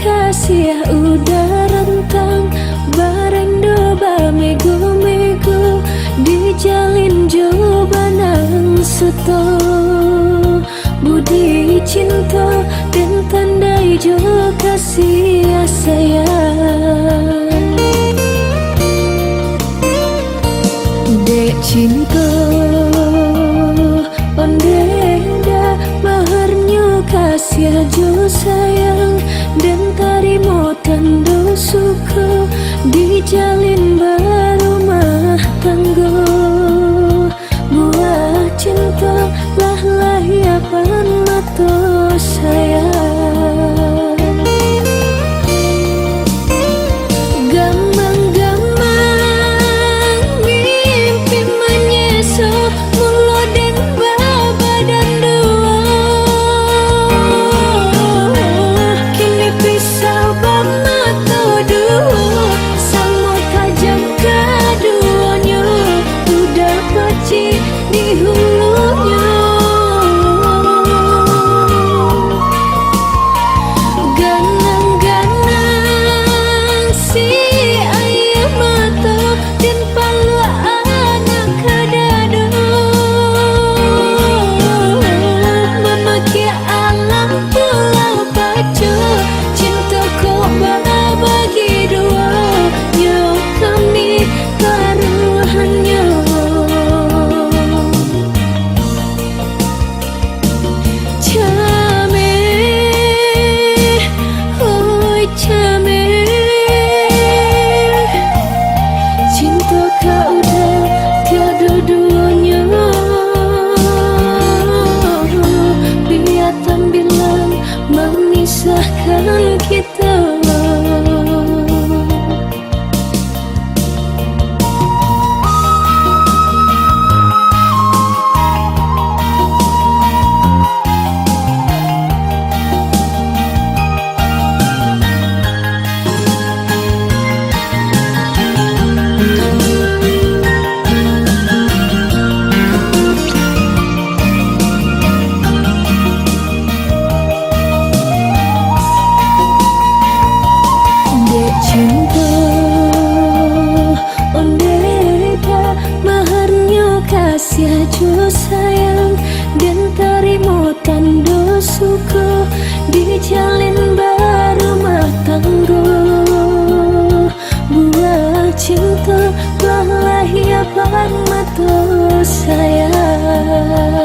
Kasih udah rentang bareng doba mego-mego dijalin jobanang seto budi cinta dan tandai jo kasih sayang dek cinta ondeda baharnya kasih jo sayang dan tarimo tanda suka dijalin barumah tangga buah cinta lah lahiapan mata sayang gamang-gamang mimpi menyeso mulo dan baba dan dua kini pisau bamata dua sama tajam keduanya udah peci di hulunya ganang-ganang si ayah mata dan palu anak kadado memaki alam pulau pacu cinta kau bagi dua nyo kami taruhannya Chame, oh chame, cinta kau udah tiada duanya. Biarkan bilang memisahkan kita. Cinta ondeda maharnya kasih jo sayang dan tarimo tanda suka dijalin barumah tangga buah cinta lah lahiapan mata sayang